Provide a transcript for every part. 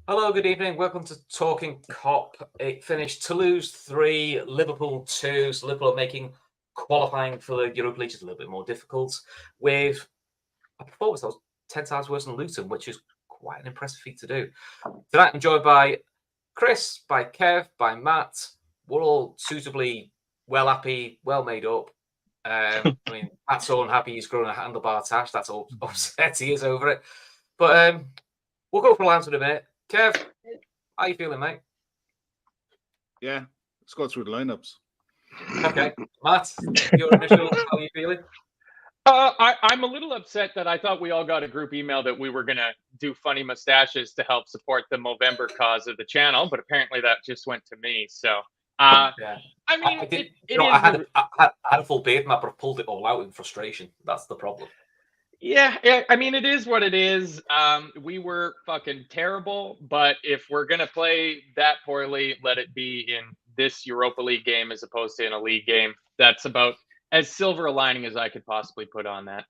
Hello, good evening. Welcome to Talkin Kop. It finished Toulouse 3, Liverpool 2. So Liverpool are making qualifying for the Europa League just a little bit more difficult with a performance that was 10 times worse than Luton, which is quite an impressive feat to do. Tonight, I'm joined by Chris, by Kev, by Matt. We're all suitably well happy, well made up. Matt's so unhappy he's grown a handlebar tash. That's all upset he is over it. But we'll go for lines in a minute. Kev, how you feeling, mate? Yeah, let's go through the lineups. Okay, Matt, your initial, how are you feeling? I'm a little upset that I thought we all got a group email that we were going to do funny mustaches to help support the Movember cause of the channel, but apparently that just went to me. So, Yeah. I mean, I had a full beard, Matt, but I pulled it all out in frustration. That's the problem. Yeah, I mean, it is what it is. We were fucking terrible, but if we're going to play that poorly, let it be in this Europa League game as opposed to in a league game. That's about as silver a lining as I could possibly put on that.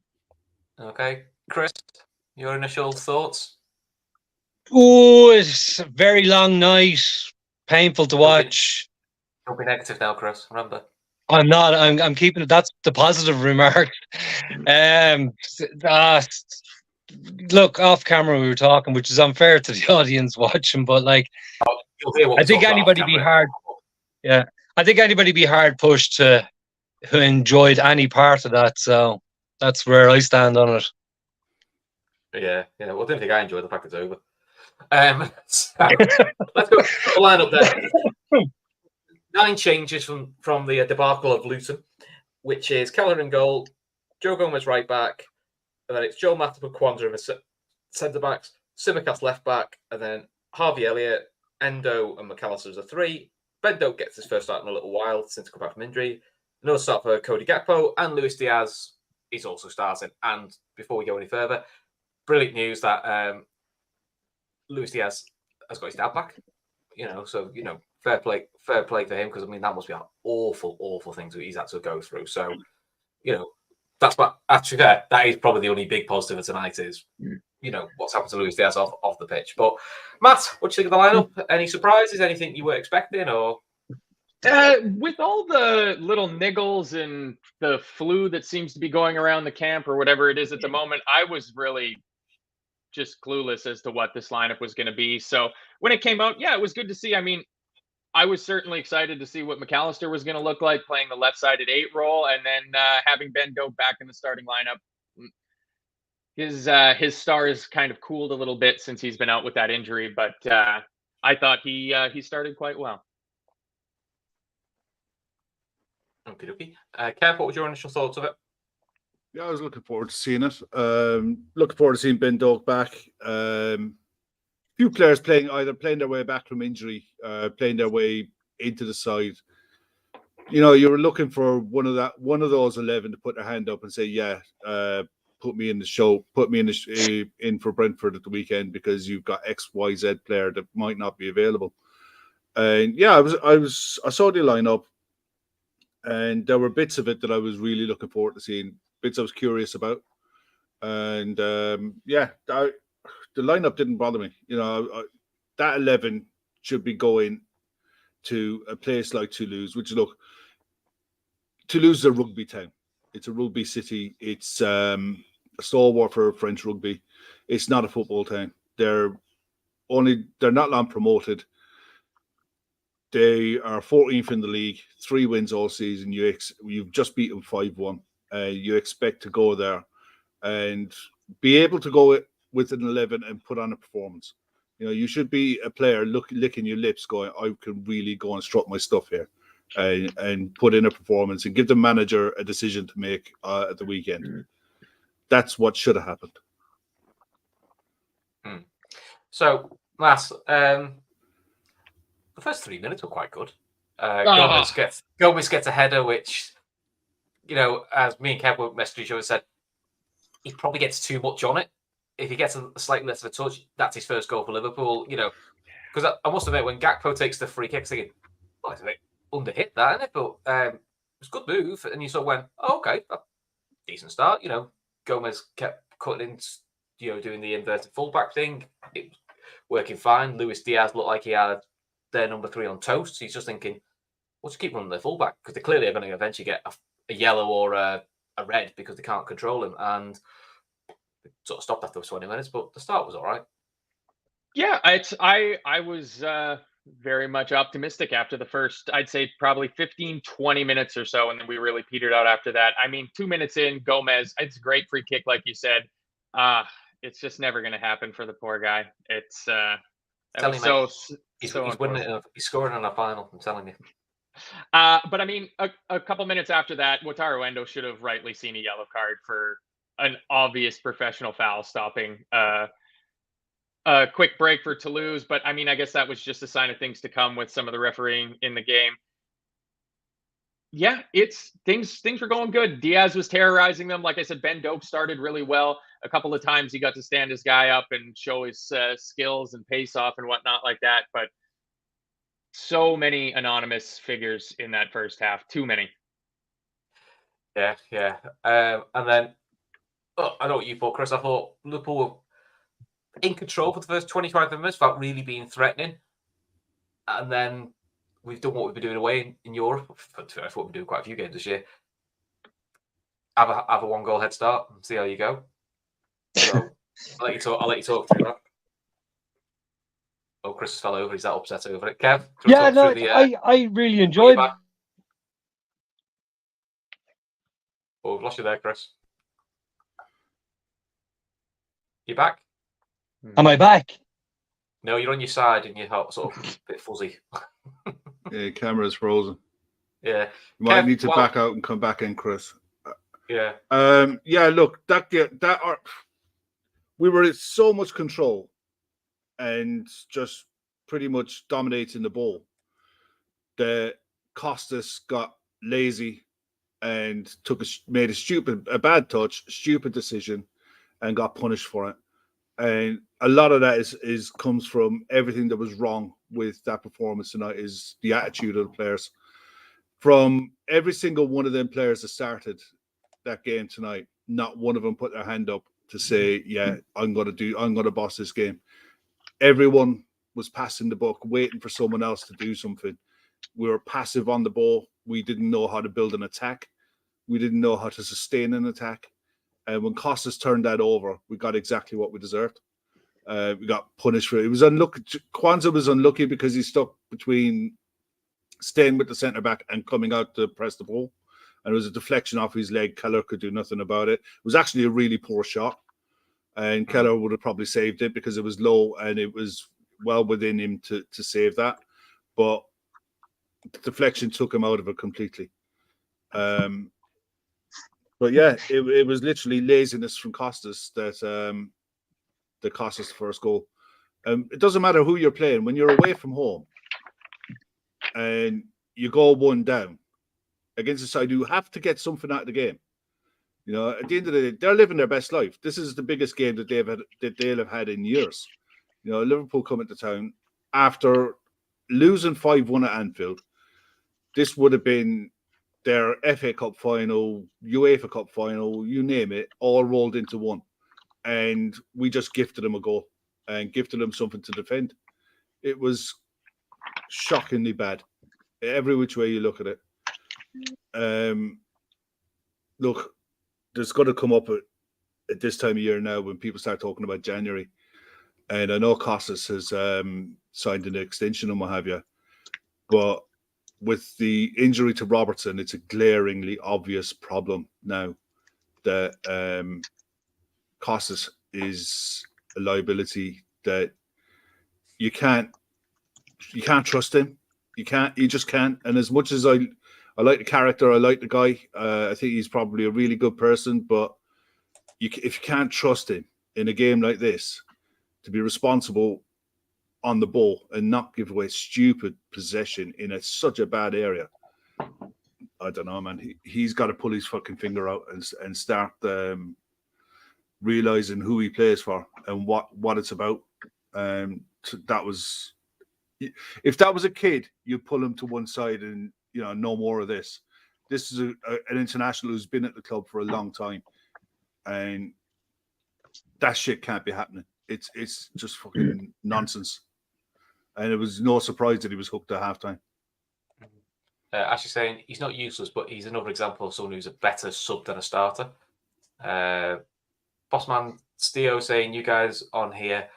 Okay. Chris, your initial thoughts? Oh, it's a very long night. Painful to watch. Don't be negative now, Chris. Remember. I'm not. I'm keeping it. That's the positive remark. Look, off camera we were talking, which is unfair to the audience watching, but like, I think anybody be hard. Yeah, I think anybody be hard pushed to who enjoyed any part of that. So that's where I stand on it. Yeah. Well, I didn't think I enjoyed the fact it's over. So, let's go to the lineup there. 9 changes from the debacle of Luton, which is Keller in goal, Joe Gomez right back, and then it's Joe Matip and Kwanzaa in the centre backs, Tsimikas left back, and then Harvey Elliott, Endo, and McAllister as a 3. Bendo gets his first start in a little while since he come back from injury. Another start for Cody Gakpo, and Luis Diaz is also starting. And before we go any further, brilliant news that Luis Diaz has got his dad back. Fair play to him, because I mean that must be an awful thing that he's had to go through. So, that's what actually that is probably the only big positive of tonight is what's happened to Luis Diaz off the pitch. But Matt, what do you think of the lineup? Any surprises? Anything you were expecting? Or with all the little niggles and the flu that seems to be going around the camp or whatever it is at the moment, I was really just clueless as to what this lineup was going to be. So when it came out, yeah, it was good to see. I mean, I was certainly excited to see what McAllister was going to look like playing the left-sided 8 role, and then having Bendo back in the starting lineup. His stars kind of cooled a little bit since he's been out with that injury, but I thought he started quite well. Okay. Kev, what was your initial thoughts of it? Yeah, I was looking forward to seeing it. Looking forward to seeing Ben Doak back. Few players playing their way back from injury, playing their way into the side. You were looking for one of those 11 to put their hand up and say, "Yeah, put me in the show, put me in for Brentford at the weekend because you've got X, Y, Z player that might not be available." And yeah, I saw the lineup, and there were bits of it that I was really looking forward to seeing. Bits I was curious about, and the lineup didn't bother me. That 11 should be going to a place like Toulouse, which Toulouse is a rugby town. It's a rugby city. It's a stalwart for French rugby. It's not a football town. They're not long promoted. They are 14th in the league, 3 wins all season. You've just beaten 5-1. You expect to go there and be able to go with an 11 and put on a performance. You should be a player licking your lips going, I can really go and strut my stuff here and put in a performance and give the manager a decision to make at the weekend. That's what should have happened. So, Matt, the first 3 minutes were quite good. Gomez gets a header, which, as me and Kev were messaging each other, said he probably gets too much on it. If he gets a slightly less of a touch, that's his first goal for Liverpool. Because I must admit, when Gakpo takes the free kick, thinking, "Oh, it's a bit under-hit that, isn't it?" But it's a good move, and you sort of went, "Oh, okay, decent start." Gomez kept cutting in, doing the inverted fullback thing. working fine. Luis Diaz looked like he had their number 3 on toast. He's just thinking, we'll just keep running their fullback because they clearly are going to eventually get a yellow or a red because they can't control him. And it sort of stopped after 20 minutes, but the start was all right. Yeah, I was very much optimistic after the first, I'd say probably 15, 20 minutes or so, and then we really petered out after that. I mean, 2 minutes in, Gomez, it's a great free kick, like you said. It's just never going to happen for the poor guy. It's that was so he's so winning. He's scoring in a final. I'm telling you. But I mean, a couple minutes after that, Wataru Endo should have rightly seen a yellow card for an obvious professional foul stopping a quick break for Toulouse. But I mean, I guess that was just a sign of things to come with some of the refereeing in the game. Yeah, it's things were going good. Diaz was terrorizing them. Like I said, Ben Doak started really well. A couple of times he got to stand his guy up and show his skills and pace off and whatnot like that. But so many anonymous figures in that first half. Too many. Yeah. And then, I know what you thought, Chris. I thought Liverpool were in control for the first 25 minutes without really being threatening. And then we've done what we've been doing away in Europe. That's what we've been doing quite a few games this year. Have a 1-goal head start and see how you go. So I'll let you talk through that. Oh, Chris fell over. He's that upset over it. Kev? Yeah, no, I really enjoyed it. Oh, we've lost you there, Chris. You back? Am I back? No, you're on your side and you're sort of a bit fuzzy. Yeah, camera's frozen. Yeah. You might need to back out and come back in, Chris. Yeah. Yeah, look, we were in so much control and just pretty much dominating the ball that Costas got lazy and made a bad touch, stupid decision, and got punished for it. And a lot of that comes from everything that was wrong with that performance tonight, is the attitude of the players. From every single one of them players that started that game tonight, not one of them put their hand up to say, yeah, I'm going to boss this game. Everyone was passing the buck, waiting for someone else to do something. We were passive on the ball. We didn't know how to build an attack. We didn't know how to sustain an attack. And when Costas turned that over, we got exactly what we deserved. We got punished for it. It was unlucky. Kwanzaa was unlucky because he stuck between staying with the centre back and coming out to press the ball. And it was a deflection off his leg. Keller could do nothing about it. It was actually a really poor shot. And Keller would have probably saved it because it was low and it was well within him to save that. But the deflection took him out of it completely. But yeah, it was literally laziness from Costas that cost us the first goal. It doesn't matter who you're playing. When you're away from home and you go 1 down against a side who have to get something out of the game, you know, at the end of the day, they're living their best life. This is the biggest game that they'll have had in years. You know, Liverpool come into town after losing 5-1 at Anfield. This would have been their FA Cup final, UEFA Cup final, you name it, all rolled into one. And we just gifted them a goal and gifted them something to defend. It was shockingly bad, every which way you look at it. Look, there's going to come up at this time of year now when people start talking about January. And I know Costas has signed an extension and what have you. But with the injury to Robertson, it's a glaringly obvious problem now that Costas is a liability that you can't trust him. You just can't. And as much as I like the character, I like the guy. I think he's probably a really good person, but if you can't trust him in a game like this to be responsible on the ball and not give away stupid possession in such a bad area, I don't know, man. He's got to pull his fucking finger out and start realizing who he plays for and what it's about. That was, if that was a kid, you'd pull him to one side and, you know, no more of this. This is an international who's been at the club for a long time, and that shit can't be happening. It's just fucking nonsense. And it was no surprise that he was hooked at halftime. Actually saying he's not useless, but he's another example of someone who's a better sub than a starter. Bossman Steo saying you guys on here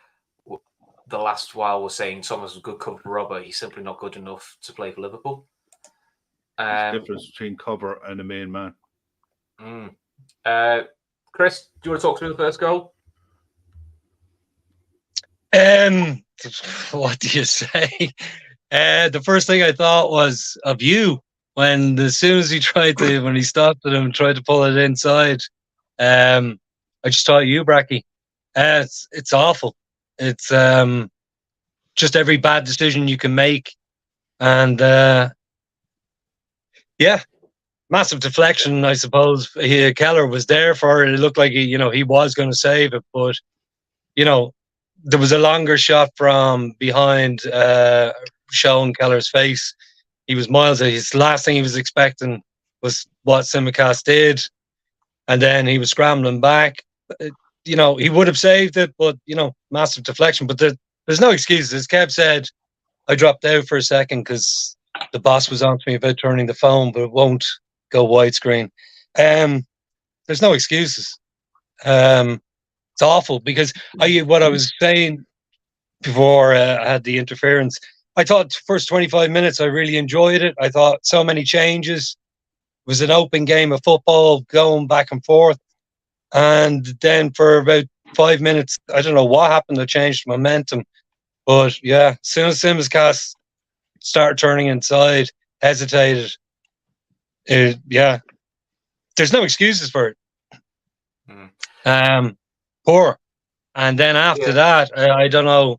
the last while were saying Thomas was a good cover for Robert. He's simply not good enough to play for Liverpool. There's a difference between cover and a main man. Chris, do you want to talk through the first goal? What do you say? The first thing I thought was of you when, as soon as he when he stopped at him and tried to pull it inside. I just thought of you, Brackie. It's awful. It's just every bad decision you can make, and massive deflection. I suppose Keller was there for it. It looked like he was going to save it, but there was a longer shot from behind showing Keller's face. He was miles away. His last thing he was expecting was what Tsimikas did, and then he was scrambling back. He would have saved it, but massive deflection. But there's no excuses. As Kev said, I dropped out for a second because the boss was on to me about turning the phone, but it won't go widescreen. There's no excuses. It's awful because what I was saying before I had the interference, I thought the first 25 minutes I really enjoyed it. I thought so many changes. It was an open game of football going back and forth. And then for about 5 minutes, I don't know what happened to change momentum. But yeah, as soon as Tsimikas started turning inside, hesitated, there's no excuses for it. Poor. And then after that, I don't know.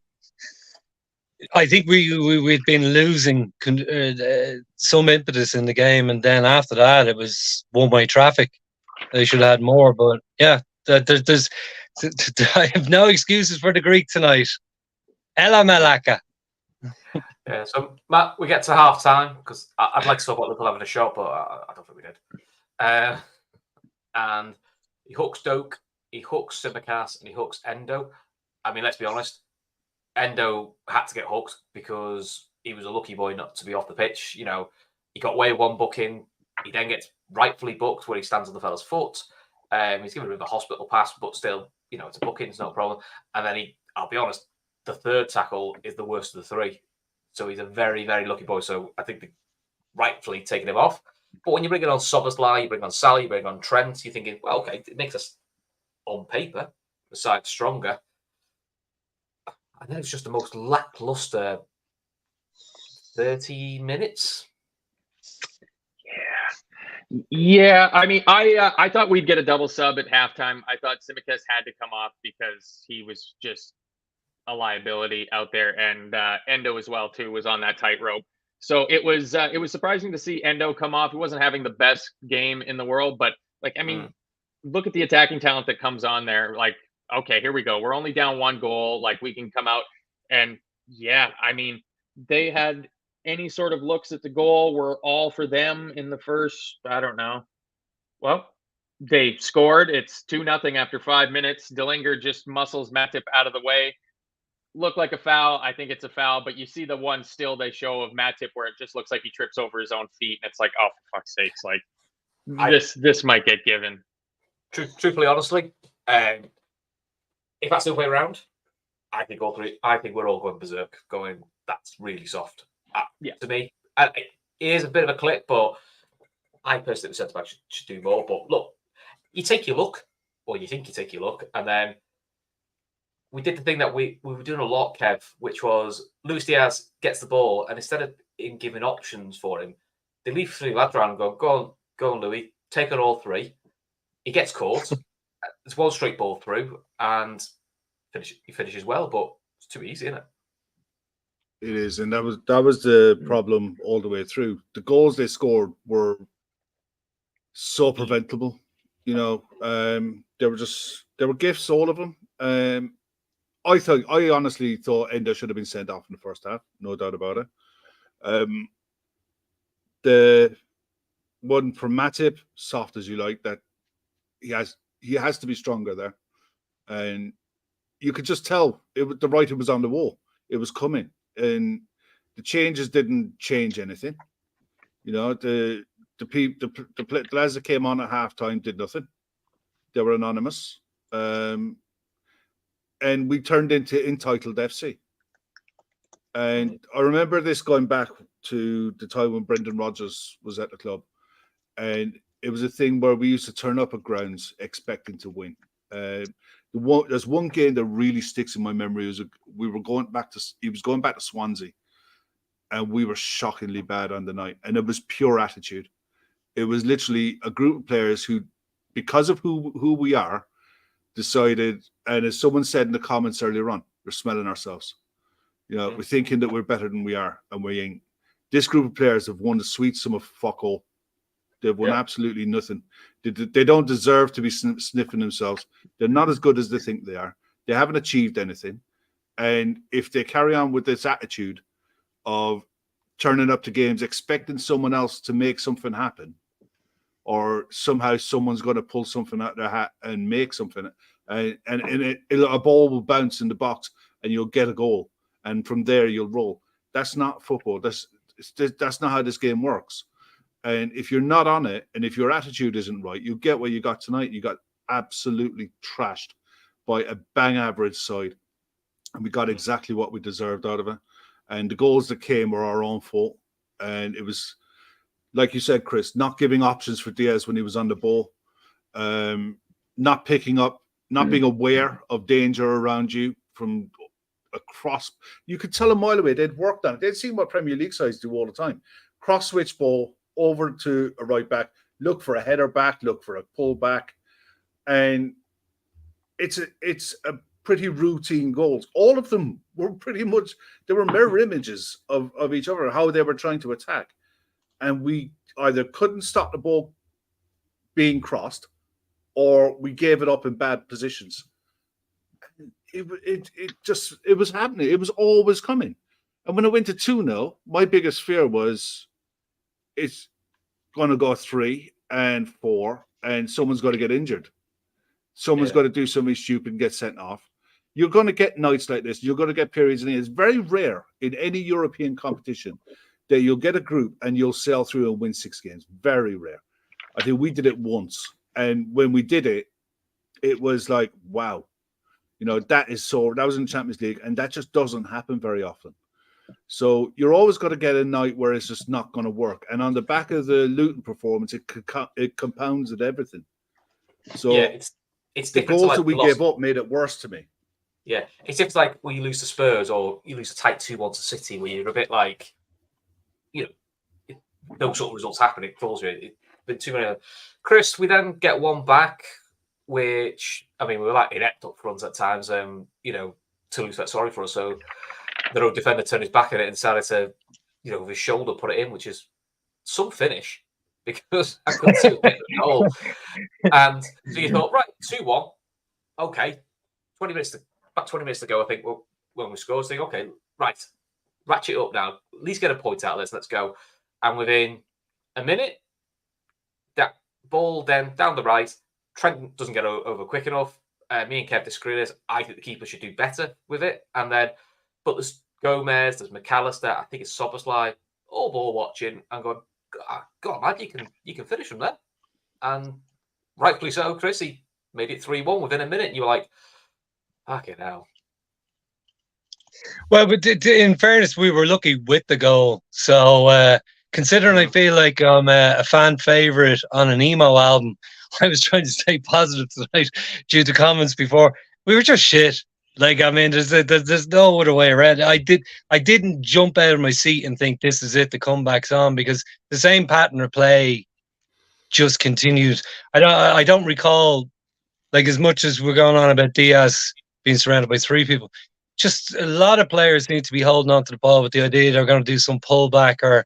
I think we'd been losing some impetus in the game, and then after that, it was one-way traffic. They should have had more, but yeah, there's I have no excuses for the Greek tonight. Ella Malaka. Yeah, so Matt, we get to half time because I'd like to talk about Liverpool having a shot, but I don't think we did. And he hooks Doak, he hooks Tsimikas, and he hooks Endo. I mean, let's be honest. Endo had to get hooked because he was a lucky boy not to be off the pitch. He got away with one booking. He then gets rightfully booked where he stands on the fella's foot. He's given a bit of a hospital pass, but still, it's a booking. It's no problem. And then I'll be honest, the third tackle is the worst of the three. So he's a very, very lucky boy. So I think they're rightfully taking him off. But when you bring it on Soboslai, you bring on Sally, you bring on Trent, you're thinking, well, okay, it makes us, on paper, the side stronger. And then it's just the most lackluster 30 minutes. Yeah. I mean, I thought we'd get a double sub at halftime. I thought Tsimikas had to come off because he was just a liability out there, and Endo as well too was on that tightrope. So it was surprising to see Endo come off. He wasn't having the best game in the world, but look at the attacking talent that comes on there. Like, okay, here we go. We're only down one goal. Like, we can come out and they had any sort of looks at the goal were all for them in the first, I don't know. Well, they scored. It's 2-0 after 5 minutes. Dillinger just muscles Matip out of the way. Looked like a foul. I think it's a foul, but you see the one still they show of Matip where it just looks like he trips over his own feet, and it's like, oh, for fuck's sakes, like this might get given. Truthfully, honestly, if that's the way around, I think we're all going berserk, going, that's really soft. To me, it is a bit of a clip, but I personally think the centre-back should do more. But look, you take your look, or you think you take your look, and then we did the thing that we were doing a lot, Kev, which was Luis Diaz gets the ball, and instead of him giving options for him, they leave 3 lads around and go on, Louis, take on all 3. He gets caught. It's one straight ball through, and he finishes well, but it's too easy, isn't it? It is, and that was the problem all the way through. The goals they scored were so preventable. They were gifts, all of them. I honestly thought Endo should have been sent off in the first half, no doubt about it. The one from Matip, soft as you like, that he has to be stronger there, and you could just tell the writing was on the wall. It was coming, and the changes didn't change anything. The lads that came on at halftime did nothing. They were anonymous, and we turned into entitled FC. And I remember this going back to the time when Brendan Rodgers was at the club, and it was a thing where we used to turn up at grounds expecting to win. There's one game that really sticks in my memory. He was going back to Swansea, and we were shockingly bad on the night, and it was pure attitude. It was literally a group of players who, because of who we are, decided, and as someone said in the comments earlier on, we're smelling ourselves. We're thinking that we're better than we are, and we ain't. This group of players have won the sweet sum of fuck all. They've won absolutely nothing. They don't deserve to be sniffing themselves. They're not as good as they think they are. They haven't achieved anything. And if they carry on with this attitude of turning up to games expecting someone else to make something happen, or somehow someone's going to pull something out of their hat and make something, and a ball will bounce in the box and you'll get a goal, and from there you'll roll. That's not football. That's not how this game works. And if you're not on it, and if your attitude isn't right, you get what you got tonight. You got absolutely trashed by a bang average side, and we got exactly what we deserved out of it. And the goals that came were our own fault. And it was, like you said, Chris, not giving options for Diaz when he was on the ball, not picking up, not being aware of danger around you from across. You could tell a mile away. They'd worked on it. They'd seen what Premier League sides do all the time. Cross switch ball over to a right back, look for a header back, look for a pull back. And it's a pretty routine goals. All of them were pretty much, they were mirror images of each other, how they were trying to attack. And we either couldn't stop the ball being crossed, or we gave it up in bad positions. It was happening. It was always coming. And when it went to 2-0, my biggest fear was it's going to go 3 and 4, and someone's going to get injured. Someone's got to do something stupid and get sent off. You're going to get nights like this. You're going to get periods, and it's very rare in any European competition that you'll get a group and you'll sail through and win 6 games. Very rare. I think we did it once, and when we did it, it was like, wow, that was in the Champions League, and that just doesn't happen very often. So you're always going to get a night where it's just not going to work. And on the back of the Luton performance, it compounds at everything. So it's the goals that we gave up made it worse to me. Yeah, it's just like when you lose to Spurs or you lose a tight 2-1 to City, where you're a bit like, no sort of results happen. It falls you. It's been too many. Chris, we then get one back, which, we were like inept up front at times. Toulouse felt sorry for us, so their own defender turned his back at it and decided to, with his shoulder put it in, which is some finish, because I couldn't see it at all. And so you thought, right, 2-1, okay, 20 minutes to go, I think, when we scored, think, okay, right, ratchet up now, at least get a point out of this, let's go. And within a minute, that ball then down the right, Trent doesn't get over quick enough. Me and Kev disagree this. I think the keeper should do better with it. And then, but there's Gomez, there's McAllister, I think it's Soboslai, all ball watching and going, God, man, you can finish from there. And rightfully so, Chris, he made it 3-1 within a minute. And you were like, fucking hell. Well, but in fairness, we were lucky with the goal. So considering I feel like I'm a fan favourite on an emo album, I was trying to stay positive tonight due to comments before. We were just shit. There's no other way around. I didn't jump out of my seat and think this is it, the comeback's on, because the same pattern of play just continued. I don't recall, as much as we're going on about Diaz being surrounded by 3 people, just a lot of players need to be holding on to the ball with the idea they're going to do some pullback or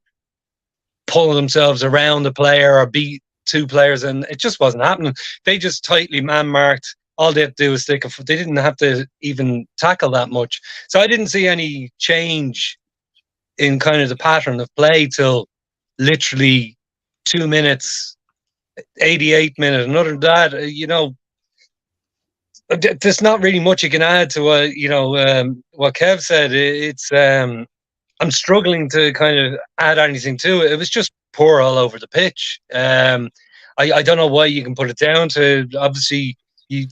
pull themselves around the player or beat 2 players, and it just wasn't happening. They just tightly man-marked. All they had to do was stick. They didn't have to even tackle that much. So I didn't see any change in kind of the pattern of play till literally 2 minutes, 88 minutes. And other than that, there's not really much you can add to what Kev said. It's I'm struggling to kind of add anything to it. It was just poor all over the pitch. I don't know why you can put it down to. Obviously, you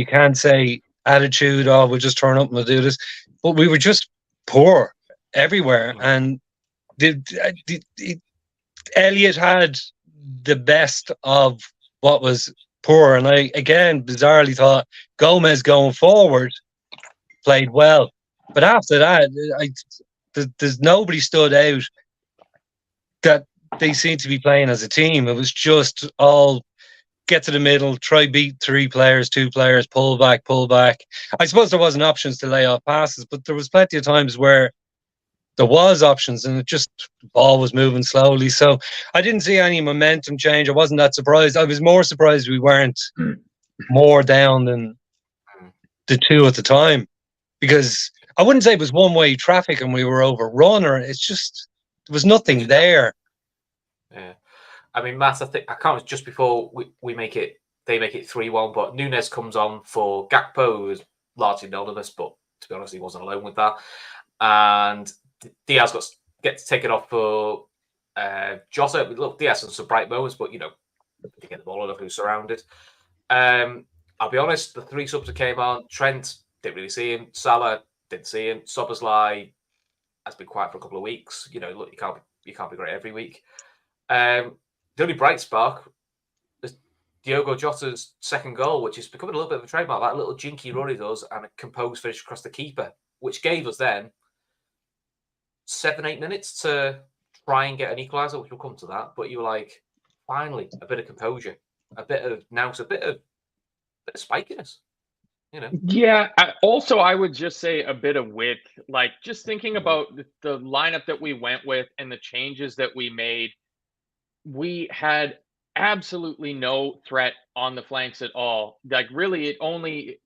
can't say attitude. Oh, we'll just turn up and we'll do this. But we were just poor everywhere, and Elliott had the best of what was poor, and I again bizarrely thought Gomez going forward played well, but after that, there's nobody stood out that they seem to be playing as a team. It was just all get to the middle, try beat 3 players, 2 players, pull back. I suppose there wasn't options to lay off passes, but there was plenty of times where there was options and the ball was moving slowly. So I didn't see any momentum change. I wasn't that surprised. I was more surprised we weren't more down than the 2 at the time, because I wouldn't say it was one-way traffic and we were overrun, or it's just there was nothing there. Yeah, I mean, Matt, I think I can't. Just before they make it 3-1, but Nunes comes on for Gakpo, who was largely anonymous, but to be honest, he wasn't alone with that. And Diaz gets taken off for Jota. Look, Diaz has some bright moments, but to get the ball enough, who's surrounded. I'll be honest, the 3 subs that came on, Trent didn't really see him. Salah didn't see him. Szoboszlai has been quiet for a couple of weeks. Look, you can't be great every week. The only bright spark is Diogo Jota's second goal, which is becoming a little bit of a trademark. That little jinky run he does and a composed finish across the keeper, which gave us then 7-8 minutes to try and get an equaliser, which we'll come to that. But you were like, finally, a bit of composure, a bit of spikiness. Yeah. I would just say a bit of width. Like, just thinking about the lineup that we went with and the changes that we made, we had absolutely no threat on the flanks at all. Like, really,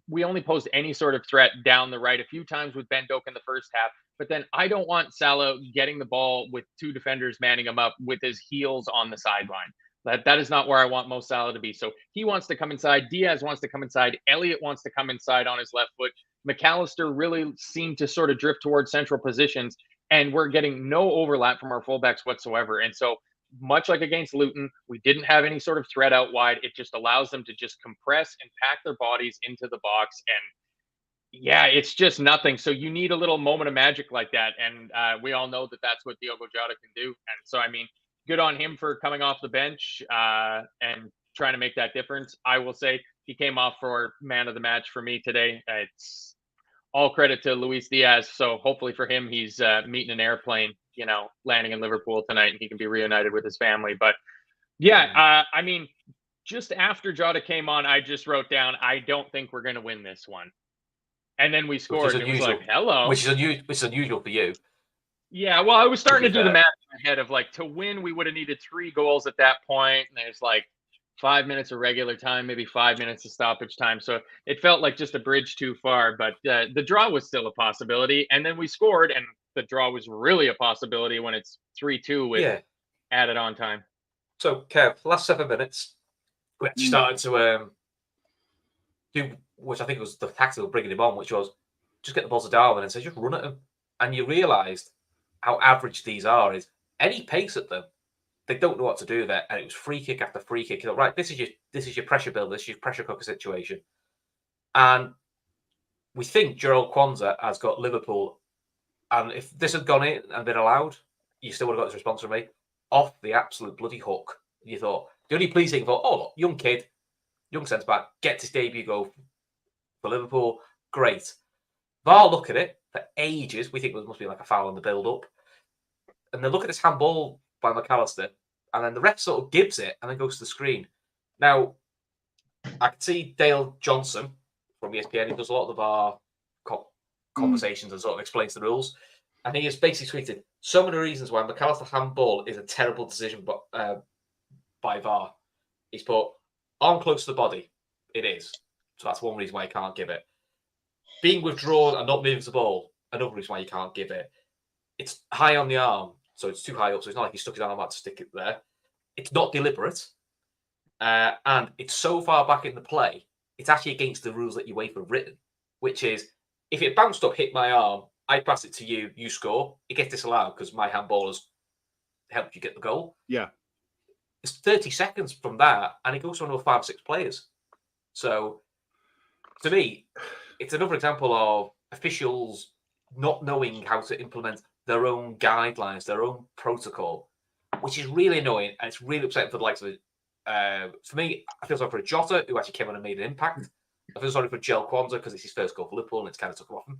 we only posed any sort of threat down the right a few times with Ben Doak in the first half. But then I don't want Salah getting the ball with 2 defenders manning him up with his heels on the sideline. That is not where I want Mo Salah to be. So he wants to come inside. Diaz wants to come inside. Elliott wants to come inside on his left foot. McAllister really seemed to sort of drift towards central positions, and we're getting no overlap from our fullbacks whatsoever. And so, much like against Luton, we didn't have any sort of threat out wide. It just allows them to just compress and pack their bodies into the box. And yeah, it's just nothing. So you need a little moment of magic like that. And we all know that that's what Diogo Jota can do. And so, I mean, good on him for coming off the bench and trying to make that difference. I will say he came off for man of the match for me today. It's all credit to Luis Diaz. So hopefully for him, he's meeting an airplane, landing in Liverpool tonight, and he can be reunited with his family. But yeah, I mean, just after Jota came on, I just wrote down, I don't think we're going to win this one. And then we scored. And it was like, hello. Which is unusual for you. Yeah, well, I was starting to do the math in my head of like, to win, we would have needed 3 goals at that point. And there's like 5 minutes of regular time, maybe 5 minutes of stoppage time. So it felt like just a bridge too far. But the draw was still a possibility. And then we scored, and the draw was really a possibility when it's 3-2 with added on time. So, Kev, last 7 minutes, we actually started to do, which I think was the tactic of bringing him on, which was just get the ball to Darwin and say, just run at him. And you realised how average these are. Is any pace at them, they don't know what to do there. And it was free kick after free kick. You know, right, this is your pressure builder, this is your pressure cooker situation. And we think Gerald Kwanzaa has got Liverpool, and if this had gone in and been allowed, you still would have got this response from me, off the absolute bloody hook. You thought, the only pleasing thought, oh, look, young kid, young centre-back, gets his debut goal for Liverpool, great. VAR look at it for ages. We think there must be like a foul on the build-up. And then look at this handball by McAllister, and then the ref sort of gives it and then goes to the screen. Now, I can see Dale Johnson from ESPN, he does a lot of the VAR conversations and sort of explains the rules. And he has basically tweeted, some of the reasons why McAllister handball is a terrible decision by VAR. He's put, arm close to the body. It is. So that's one reason why you can't give it. Being withdrawn and not moving the ball, another reason why you can't give it. It's high on the arm, so it's too high up, so it's not like he stuck his arm out to stick it there. It's not deliberate. And it's so far back in the play it's actually against the rules that UEFA have written, which is if it bounced up, hit my arm, I pass it to you, you score, it gets disallowed because my handball has helped you get the goal. Yeah. It's 30 seconds from that, and it goes to another 5 or 6 players. So, to me, it's another example of officials not knowing how to implement their own guidelines, their own protocol, which is really annoying, and it's really upsetting for the likes of it. For me, I feel sorry for Jota, who actually came on and made an impact. I feel sorry for Jel Kwanzaa because it's his first goal for Liverpool and it's kind of took him off him.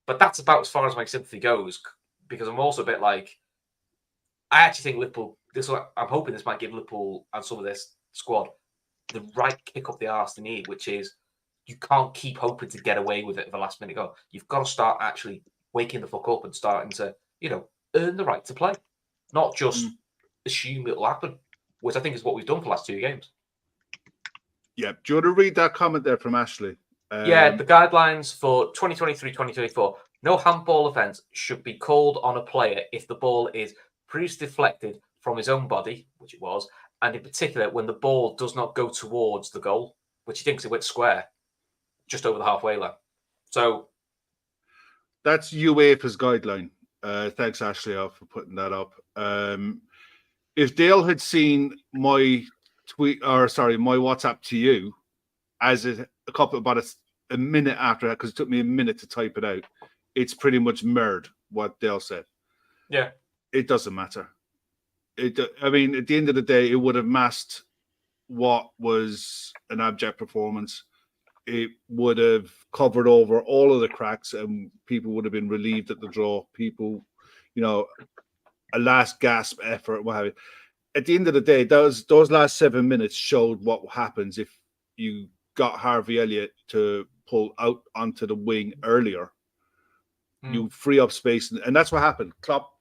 But that's about as far as my sympathy goes, because I'm also a bit like, I actually think Liverpool, I'm hoping this might give Liverpool and some of this squad the right kick up the arse they need, which is you can't keep hoping to get away with it at the last minute goal. You've got to start actually waking the fuck up and starting to, earn the right to play, not just assume it'll happen, which I think is what we've done for the last 2 games. Yeah. Do you want to read that comment there from Ashley? The guidelines for 2023-2024, no handball offence should be called on a player if the ball is previously deflected from his own body, which it was, and in particular when the ball does not go towards the goal, which he thinks it went square, just over the halfway line. So that's UEFA's guideline. Thanks, Ashley, for putting that up. If Dale had seen my WhatsApp to you as about a minute after that, because it took me a minute to type it out, it's pretty much mirrored what Dale said. Yeah. It doesn't matter. At the end of the day, it would have masked what was an abject performance. It would have covered over all of the cracks and people would have been relieved at the draw. People, a last gasp effort, what have you. At the end of the day, those last 7 minutes showed what happens if you got Harvey Elliott to pull out onto the wing earlier. You free up space, and that's what happened. Klopp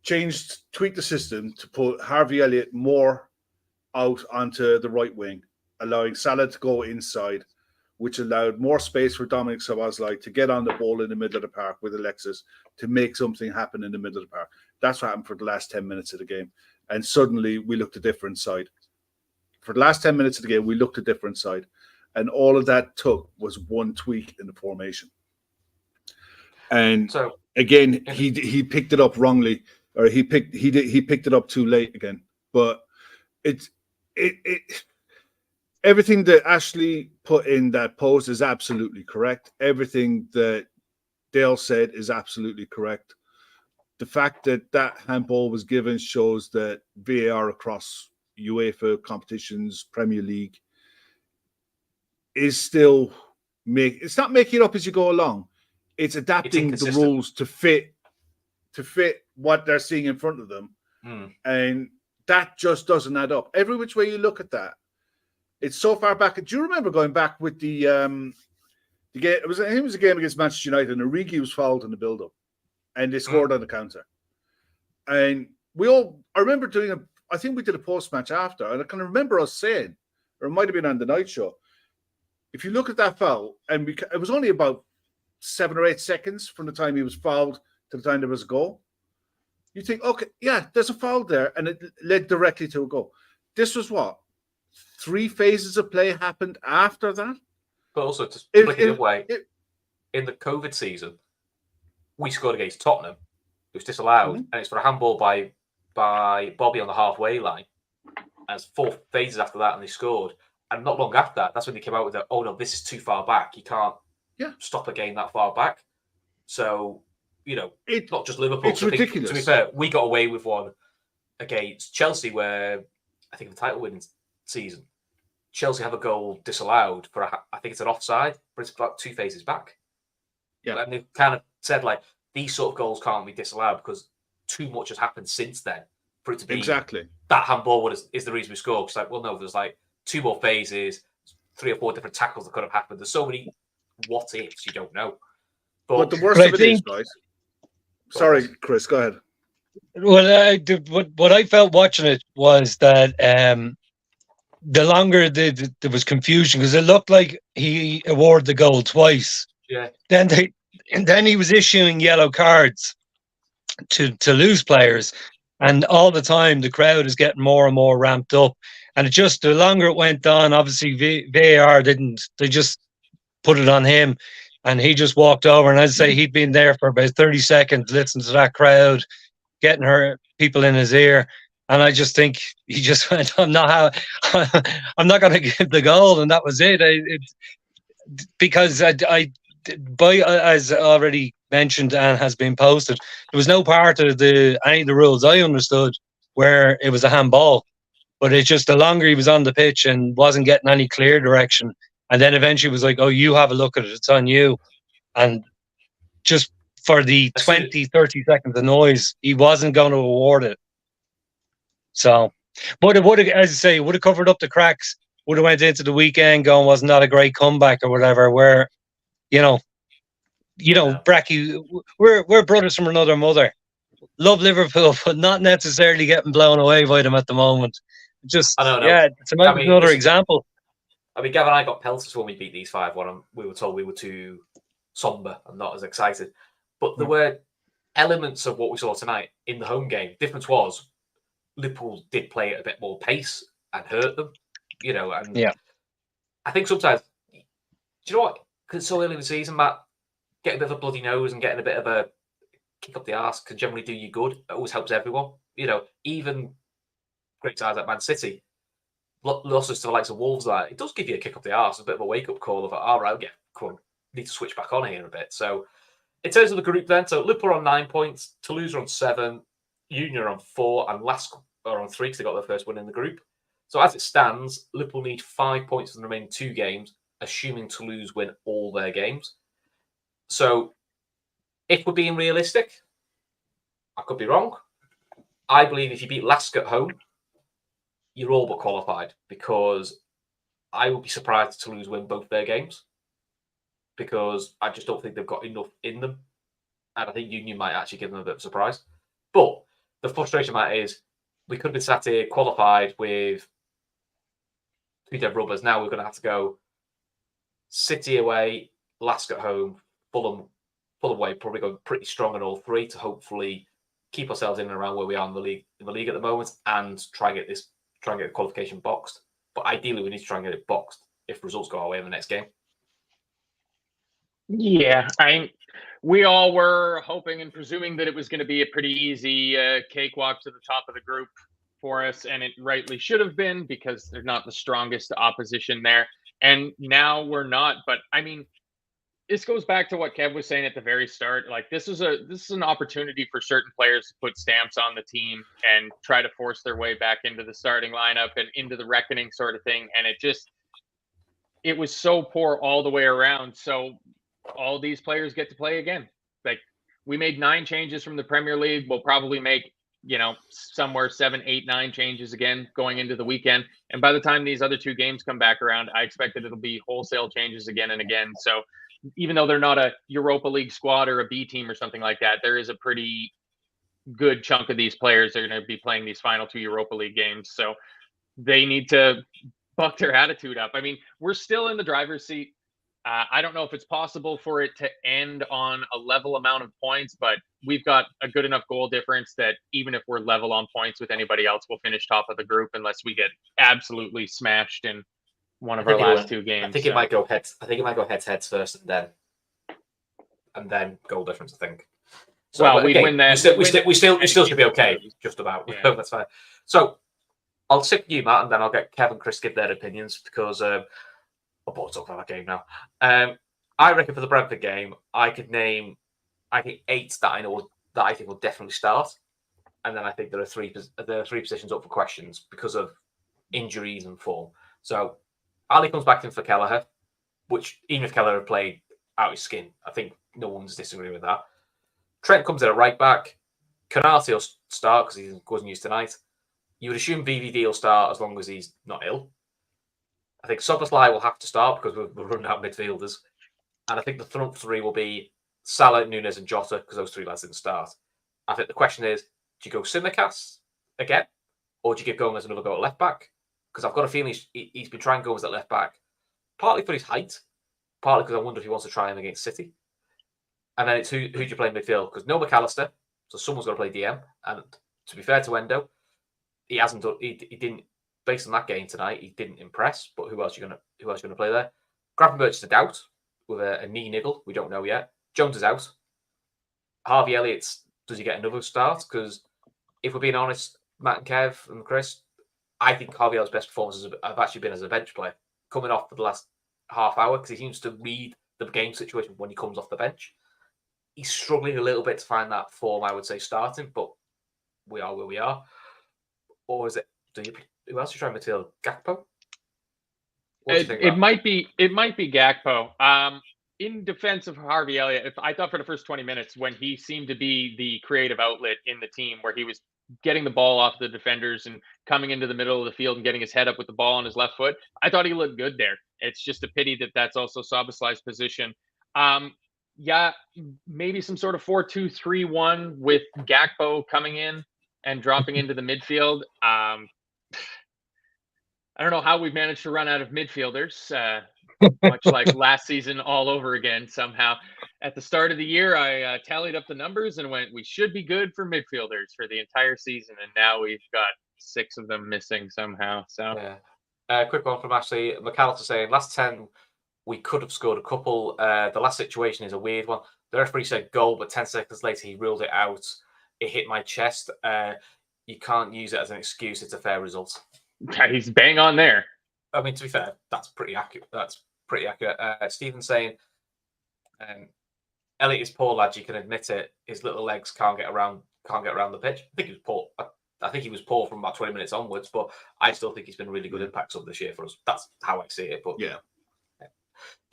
tweaked the system to put Harvey Elliott more out onto the right wing, allowing Salah to go inside, which allowed more space for Dominic Szoboszlai to get on the ball in the middle of the park with Alexis to make something happen in the middle of the park. That's what happened for the last 10 minutes of the game. And suddenly we looked a different side. For the last 10 minutes of the game, we looked a different side. And all of that took was one tweak in the formation. And so again, he picked it up wrongly, or he picked it up too late again. But it everything that Ashley put in that post is absolutely correct. Everything that Dale said is absolutely correct. The fact that handball was given shows that VAR across UEFA competitions, Premier League, is still it's not making it up as you go along. It's adapting the rules to fit what they're seeing in front of them. And that just doesn't add up. Every which way you look at that, it's so far back. Do you remember going back with the game? It was a game against Manchester United, and Origi was fouled in the build-up, and they scored on the counter. And I remember I think we did a post-match after, and I can remember us saying, or it might have been on the night show, if you look at that foul, and it was only about 7 or 8 seconds from the time he was fouled to the time there was a goal, you think, okay, yeah, there's a foul there, and it led directly to a goal. This was what? 3 phases of play happened after that? But also, to put it away, in the COVID season, we scored against Tottenham. It was disallowed, and it's for a handball by Bobby on the halfway line. And it's 4 phases after that, and they scored. And not long after that, that's when they came out with oh no, this is too far back. You can't stop a game that far back. So, it's not just Liverpool. It's ridiculous. To be fair, we got away with one against Chelsea where, I think the title winning season, Chelsea have a goal disallowed for, I think it's an offside, but it's like 2 phases back. Yeah. And they've kind of said, these sort of goals can't be disallowed because too much has happened since then for it to be exactly that handball is the reason we scored. Because no, there's 2 more phases, 3 or 4 different tackles that could have happened. There's so many what ifs you don't know. But the worst of it is, guys. Sorry, Chris, go ahead. Well, what I felt watching it was that the longer there was confusion, because it looked like he awarded the goal twice. Yeah. Then he was issuing yellow cards to Toulouse players, And all the time, the crowd is getting more and more ramped up. And it just, the longer it went on, obviously VAR didn't, they just put it on him. And he just walked over. And as I say, he'd been there for about 30 seconds, listening to that crowd, getting her people in his ear. And I just think he just went, I'm not going to give the goal. And that was it. Because as already mentioned and has been posted, there was no part of any of the rules I understood where it was a handball. But it's just the longer he was on the pitch and wasn't getting any clear direction, and then eventually was like, oh, you have a look at it, it's on you. And just for the 20, 30 seconds of noise, he wasn't going to award it. So, but it would have, as I say, would have covered up the cracks, would have went into the weekend going, wasn't that a great comeback or whatever, where, Brackie, we're brothers from another mother. Love Liverpool, but not necessarily getting blown away by them at the moment. Just, I don't know. Yeah, it's another example. I mean, Gavin and I got pelters when we beat these 5-1. We were told we were too somber and not as excited. But there were elements of what we saw tonight in the home game. The difference was Liverpool did play at a bit more pace and hurt them, And yeah, I think sometimes, do you know what? Because it's so early in the season, Matt, getting a bit of a bloody nose and getting a bit of a kick up the arse can generally do you good. It always helps everyone. Even great sides like Man City, losses to the likes of Wolves, it does give you a kick up the arse, a bit of a wake-up call of, all right, come on, need to switch back on here a bit. So in terms of the group then, so Liverpool are on 9 points, Toulouse are on 7, Union are on 4, and Lask are on 3 because they got their first win in the group. So as it stands, Liverpool need 5 points in the remaining 2 games, assuming Toulouse win all their games. So if we're being realistic, I could be wrong. I believe if you beat Lask at home, you're all but qualified, because I would be surprised if Toulouse win both their games, because I just don't think they've got enough in them. And I think Union might actually give them a bit of a surprise. But the frustration, Matt, is we could have been sat here qualified with 2 dead rubbers. Now we're going to have to go City away, Lask at home, Fulham away, probably going pretty strong in all 3 to hopefully keep ourselves in and around where we are in the league at the moment, and try and get the qualification boxed. But ideally, we need to try and get it boxed if results go our way in the next game. Yeah, we all were hoping and presuming that it was going to be a pretty easy cakewalk to the top of the group for us, and it rightly should have been, because they're not the strongest opposition there. And now we're not. But I mean, this goes back to what Kev was saying at the very start. Like, this is an opportunity for certain players to put stamps on the team and try to force their way back into the starting lineup and into the reckoning sort of thing. And it was so poor all the way around. So all these players get to play again. Like, we made 9 changes from the Premier League. We'll probably make, somewhere 7, 8, 9 changes again going into the weekend. And by the time these other 2 games come back around, I expect that it'll be wholesale changes again and again. So even though they're not a Europa League squad or a B team or something like that, there is a pretty good chunk of these players that are going to be playing these final 2 Europa League games. So they need to buck their attitude up. I mean, we're still in the driver's seat. I don't know if it's possible for it to end on a level amount of points, but we've got a good enough goal difference that even if we're level on points with anybody else, we'll finish top of the group unless we get absolutely smashed in one of our last 2 games. I think it might go heads. I think it might go heads first, and then goal difference, I think. So, well, we win that. We still should be okay. Just about. Yeah. That's fine. So I'll stick with you, Matt, and then I'll get Kev and Chris give their opinions, because I'm bored talking about that game now. I reckon for the Brentford game, I could name, I think, 8 that I know that I think will definitely start, and then I think there are 3 positions up for questions because of injuries and form. So Ali comes back in for Kelleher, which even if Kelleher had played out his skin, I think no one's disagreeing with that. Trent comes in at right back. Konate will start because he wasn't used tonight. You would assume VVD will start as long as he's not ill. I think Szoboszlai will have to start because we're running out of midfielders. And I think the front 3 will be Salah, Nunes and Jota, because those 3 lads didn't start. I think the question is, do you go Tsimikas again? Or do you give Gomez another go at left back? Because I've got a feeling he's been trying Gomez at left back, partly for his height, partly because I wonder if he wants to try him against City. And then it's who do you play in midfield? Because no McAllister, so someone's got to play DM. And to be fair to Endo, he hasn't done. He didn't. Based on that game tonight, he didn't impress. But who else are you gonna play there? Gravenberch is a doubt with a knee niggle. We don't know yet. Jones is out. Harvey Elliott, does he get another start? Because if we're being honest, Matt and Kev and Chris, I think Harvey Elliott's best performances have actually been as a bench player, coming off for the last half hour, because he seems to read the game situation when he comes off the bench. He's struggling a little bit to find that form, I would say, starting, but we are where we are. Or is it? Who else are you trying to midfield? Gakpo? It might be Gakpo. In defense of Harvey Elliott, I thought for the first 20 minutes when he seemed to be the creative outlet in the team, where he was getting the ball off the defenders and coming into the middle of the field and getting his head up with the ball on his left foot, I thought he looked good there. It's just a pity that that's also Soboslai's position. Yeah, maybe some sort of 4-2-3-1 with Gakpo coming in and dropping into the midfield. I don't know how we've managed to run out of midfielders, much like last season all over again somehow. At the start of the year, I tallied up the numbers and went, we should be good for midfielders for the entire season. And now we've got 6 of them missing somehow. So, yeah. Quick one from Ashley McAllister saying, last 10, we could have scored a couple. The last situation is a weird one. The referee said goal, but 10 seconds later, he ruled it out. It hit my chest. You can't use it as an excuse. It's a fair result. He's bang on there. I mean, to be fair, that's pretty accurate. Stephen saying, Elliott is poor, lad. You can admit it. His little legs can't get around the pitch. I think he was poor. I think he was poor from about 20 minutes onwards, but I still think he's been a really good impact up this year for us. That's how I see it. But yeah.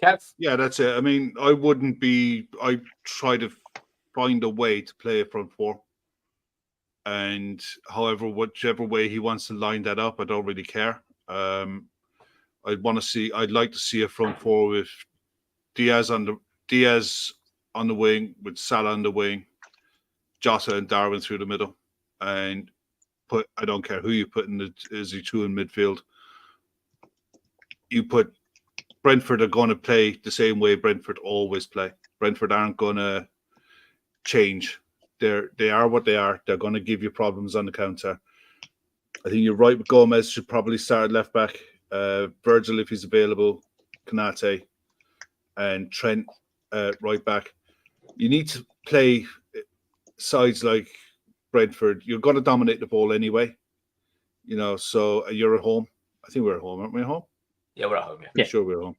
Kev? Yeah, that's it. I mean, I try to find a way to play a front four. And whichever way he wants to line that up, I don't really care. I'd like to see a front four with Diaz on the wing, with Salah on the wing, Jota and Darwin through the middle, and I don't care who you put in as your 2 in midfield. You put Brentford are going to play the same way Brentford always play. Brentford aren't going to change. They are what they are. They're going to give you problems on the counter. I think you're right. Gomez should probably start at left back. Virgil, if he's available, Konate, and Trent right back. You need to play sides like Brentford. You're going to dominate the ball anyway. So you're at home. I think we're at home, aren't we? At home? Yeah, we're at home. Yeah, sure we're at home.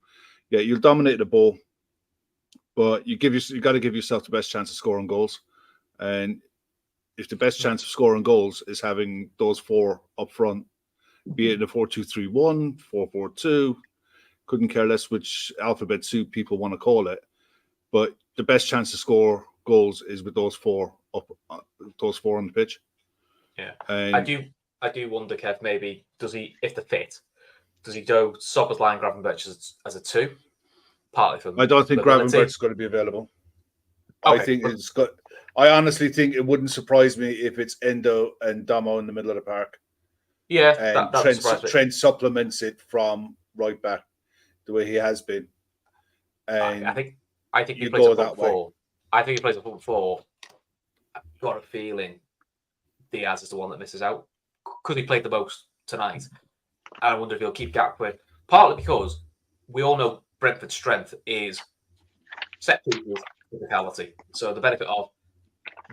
Yeah, you'll dominate the ball, but you got to give yourself the best chance of scoring goals. And if the best chance of scoring goals is having those 4 up front, be it in a 4-2-3-1, 4-4-2, couldn't care less which alphabet soup people want to call it, but the best chance to score goals is with those 4 on the pitch. Yeah, and I do wonder, Kev. Maybe if they're fit, does he go Szoboszlai and Gravenberch as a 2? Partly for I don't think Gravenberch is going to be available. Okay, I honestly think it wouldn't surprise me if it's Endo and Damo in the middle of the park. Yeah, and Trent supplements it from right back the way he has been. And I think he plays a front 4. I think he plays a front 4. I've got a feeling Diaz is the one that misses out because he played the most tonight. And I wonder if he'll keep Gakpo in. Partly because we all know Brentford's strength is set pieces, physicality. So the benefit of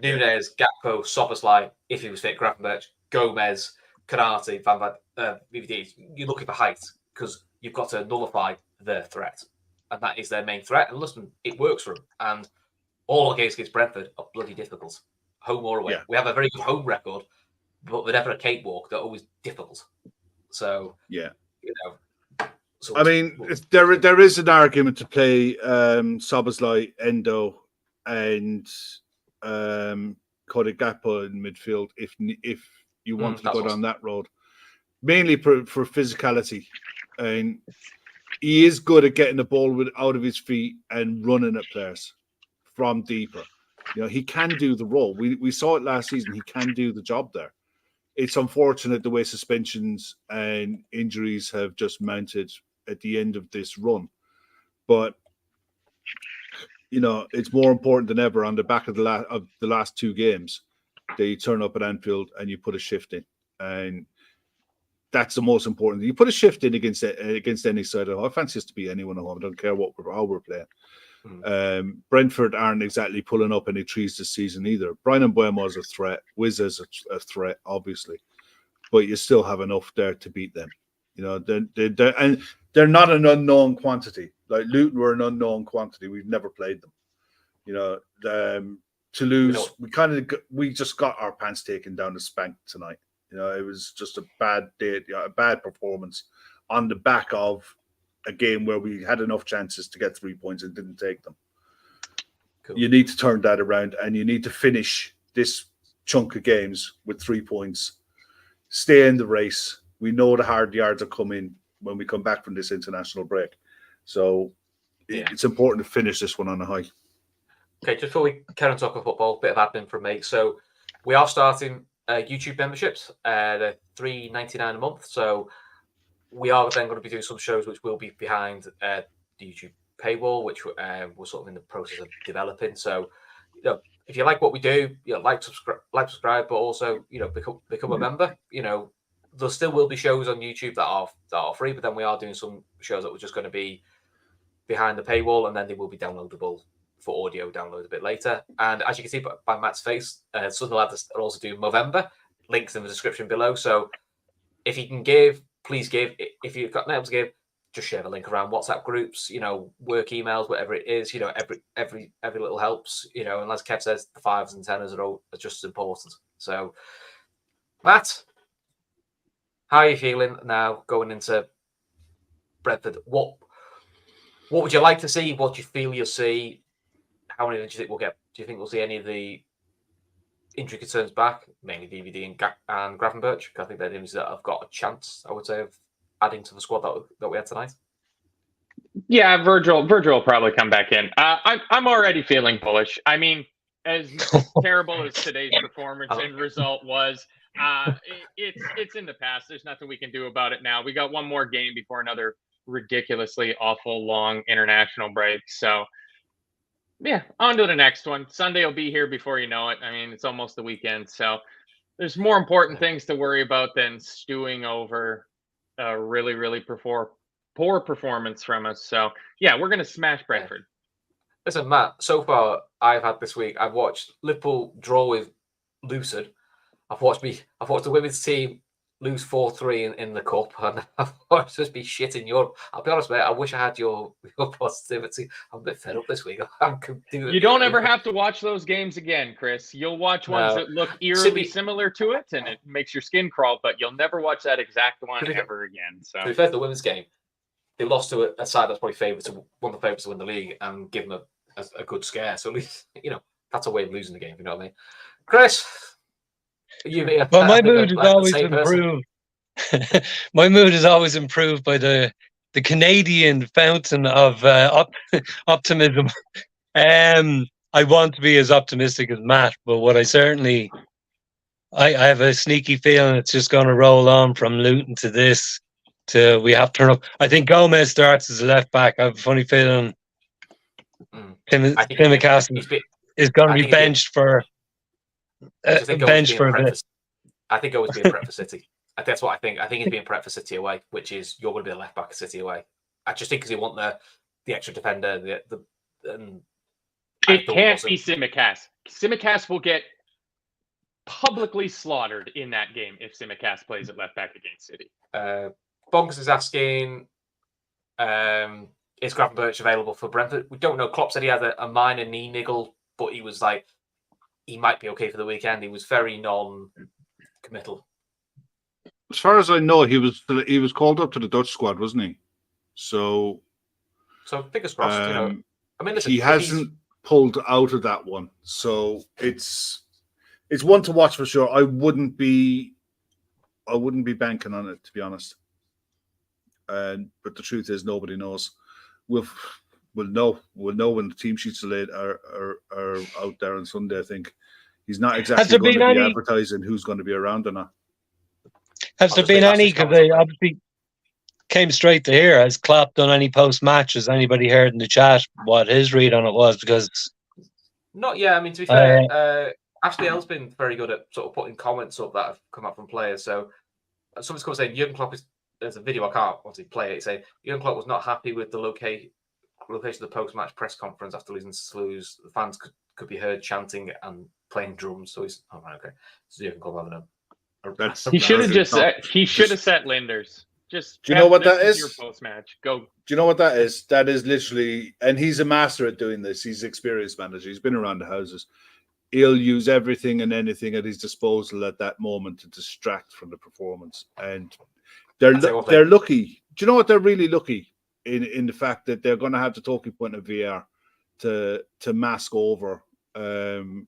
Nunes, Gakpo, Szoboszlai, if he was fit, Gravenberch, Gomez, Konate, VVD, you're looking for height because you've got to nullify their threat. And that is their main threat. And listen, it works for them. And all our games against Brentford are bloody difficult. Home or away. Yeah. We have a very good home record, but they're never a cakewalk. They're always difficult. So, yeah. I mean, there is an argument to play Szoboszlai, Endo, and Cody Gakpo in midfield if you want to go down that road, mainly for physicality. And he is good at getting the ball out of his feet and running at players from deeper. He can do the role. We saw it last season. He can do the job there. It's unfortunate the way suspensions and injuries have just mounted at the end of this run. But it's more important than ever on the back of the last 2 games that you turn up at Anfield and you put a shift in, and that's the most important. You put a shift in against any side. I fancy us to beat anyone at home. I don't care how we're playing. Brentford aren't exactly pulling up any trees this season either. Brian Mbeumo's a threat. Wiz is a threat, obviously, but you still have enough there to beat them. You know, they're not an unknown quantity. Like Luton were an unknown quantity. We've never played them. You know, Toulouse, we just got our pants taken down the spank tonight. You know, it was just a bad day, a bad performance on the back of a game where we had enough chances to get 3 points and didn't take them. Cool. You need to turn that around, and you need to finish this chunk of games with 3 points. Stay in the race. We know the hard yards are coming when we come back from this international break. So it's important to finish this one on a high. Okay, just before we carry on talking football, bit of admin from me. So we are starting YouTube memberships. They're $3.99 a month. So we are then going to be doing some shows which will be behind the YouTube paywall, which we're sort of in the process of developing. So, you know, if you like what we do, you know, like, subscribe, but also, you know, become a member. You know, there still will be shows on YouTube that are free, but then we are doing some shows that we're just going to be behind the paywall, and then they will be downloadable for audio download a bit later. And as you can see by Matt's face, some lads are also doing Movember. Links in the description below. So if you can give, please give. If you've got able to give, just share the link around WhatsApp groups, you know, work emails, whatever it is. You know, every little helps. You know, and as Kev says, the 5s and 10s are just as important. So, Matt, how are you feeling now going into Brentford? What would you like to see? What do you feel you'll see? How many do you think we'll get? Do you think we'll see any of the injury concerns back? Mainly DVD and Gravenberch. I think they're the ones that have got a chance, I would say, of adding to the squad that we had tonight. Yeah, Virgil will probably come back in. I'm already feeling bullish. I mean, as terrible as today's performance and result was, it's in the past. There's nothing we can do about it now. We got one more game before another ridiculously awful long international break. So, yeah, on to the next one. Sunday will be here before you know it. I mean, it's almost the weekend. So there's more important things to worry about than stewing over a really, really poor performance from us. So, yeah, we're going to smash Brentford. Listen, Matt, so far I've had this week, I've watched Liverpool draw with Lucid. I've watched the women's team lose 4-3 in the cup, and I've watched us be shit in Europe. I'll be honest, mate, I wish I had your positivity. I'm a bit fed up this week. You don't ever have to watch those games again, Chris. You'll watch ones that look eerily similar to it, and it makes your skin crawl, but you'll never watch that exact one ever again. So, to be fair, the women's game, they lost to a side that's probably one of the favourites to win the league, and give them a good scare. So at least, you know, that's a way of losing the game. You know what I mean, Chris? Well, my mood is always improved. My mood is always improved by the Canadian fountain of optimism. I want to be as optimistic as Matt, but what I have a sneaky feeling it's just going to roll on from Luton to this. We have to turn up. I think Gomez starts as a left back. I have a funny feeling Timmy is going to be benched for. I think I was being prep for City. That's what I think. I think he's being prep for City away, which is you're going to be the left back of City away. I just think because you want the extra defender. It can't be Tsimikas. Tsimikas will get publicly slaughtered in that game if Tsimikas plays at left back against City. Bonkers is asking, is Gravenberch available for Brentford? We don't know. Klopp said he had a minor knee niggle, but he was like, he might be okay for the weekend. He was very non-committal. As far as I know, he was called up to the Dutch squad, wasn't he? So fingers crossed. You know, I mean, listen, he hasn't pulled out of that one, so it's one to watch for sure. I wouldn't be banking on it, to be honest. But the truth is, nobody knows. We'll know when the team sheets are out there on Sunday. I think he's not exactly going to be advertising who's going to be around or not. Has there been any? Because they obviously came straight to here. Has Klopp done any post match? Has anybody heard in the chat what his read on it was? Because not yet. I mean, to be fair, Ashley L's been very good at sort of putting comments up that have come up from players. So someone's come saying Jurgen Klopp there's a video, I can't obviously play it. Saying Jurgen Klopp was not happy with the location of the post-match press conference after losing to Toulouse. The fans could be heard chanting and playing drums. So he's okay. So Jurgen Klopp having he should have set Linders. Just do you know what that is? Your post-match. Go. Do you know what that is? That is literally, and he's a master at doing this. He's an experienced manager. He's been around the houses. He'll use everything and anything at his disposal at that moment to distract from the performance. And they're lucky. Do you know what? They're really lucky in the fact that they're going to have the talking point of VR to mask over. And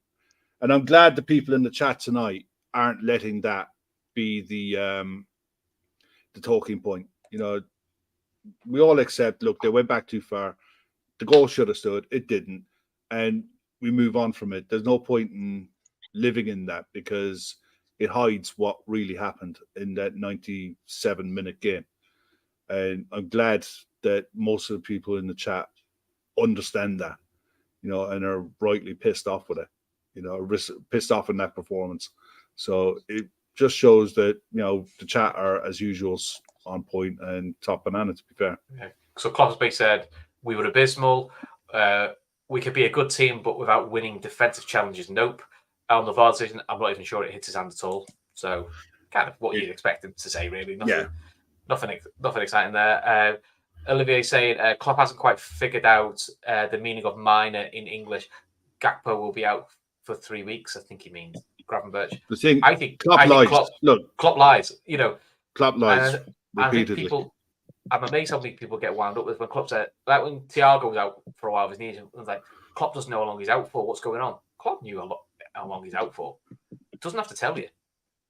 I'm glad the people in the chat tonight aren't letting that be the talking point. You know, we all accept, look, they went back too far. The goal should have stood. It didn't. And we move on from it. There's no point in living in that because it hides what really happened in that 97-minute game. And I'm glad that most of the people in the chat understand that, you know, and are rightly pissed off with it, you know, pissed off in that performance. So it just shows that, you know, the chat are, as usual, on point and top banana, to be fair. Yeah. So Klopp basically said, we were abysmal. We could be a good team, but without winning defensive challenges, nope. On the VAR decision, I'm not even sure it hits his hand at all. So kind of what you'd expect him to say, really. Nothing exciting there. Olivier saying Klopp hasn't quite figured out the meaning of minor in English. Gakpo will be out for 3 weeks. I think he means Gravenberch. I think Klopp lies. Klopp lies. You know, Klopp lies repeatedly. I'm amazed how many people get wound up with when Klopp said, like when Thiago was out for a while with his knees, I was like, Klopp doesn't know how long he's out for. What's going on? Klopp knew how long he's out for. Doesn't have to tell you.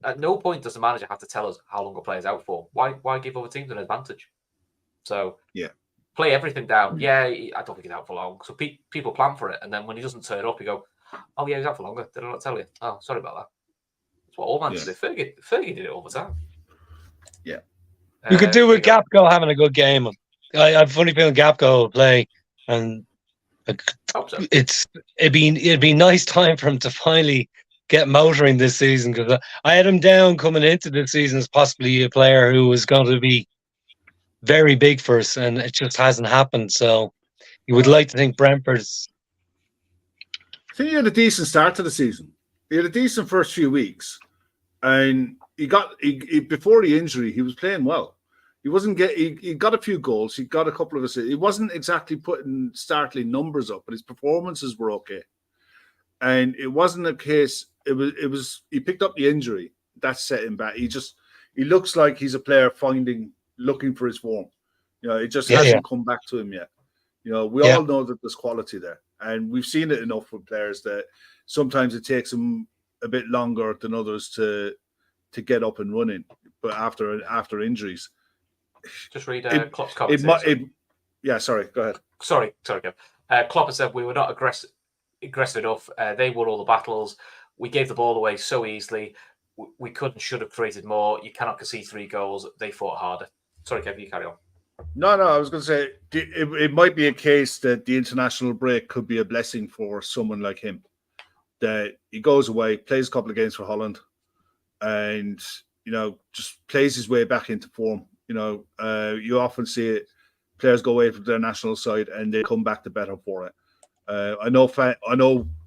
At no point does the manager have to tell us how long a player's out for. Why give other teams an advantage? So play everything down. Yeah, I don't think he's out for long. So people plan for it, and then when he doesn't turn up, you go, "Oh yeah, he's out for longer." Did I not tell you? Oh, sorry about that. That's what all managers do. Fergie did it all the time. Yeah. You could do with Gapco having a good game. I have a funny feeling Gapco will play, and it'd be nice time for him to finally get motoring this season, because I had him down coming into this season as possibly a player who was going to be very big for us, and it just hasn't happened. So you would like to think Brentford's. I think he had a decent start to the season. He had a decent first few weeks, and he before the injury, he was playing well. He got a few goals. He got a couple of assists. He wasn't exactly putting startling numbers up, but his performances were okay. And it wasn't a case. It was. He picked up the injury that set him back. He looks like he's a player looking for his form. You know, it just hasn't come back to him yet. You know, we all know that there's quality there, and we've seen it enough with players that sometimes it takes them a bit longer than others to get up and running. But after injuries, just read Klopp's comments. Sorry, go ahead. Sorry, Kev. Klopp has said we were not aggressive enough. They won all the battles. We gave the ball away so easily. We could and should have created more. You cannot concede 3 goals. They fought harder. Sorry, Kev, you carry on. No, I was going to say it might be a case that the international break could be a blessing for someone like him. That he goes away, plays a couple of games for Holland, and you know just plays his way back into form. You know, you often see it. Players go away from their national side and they come back the better for it. I know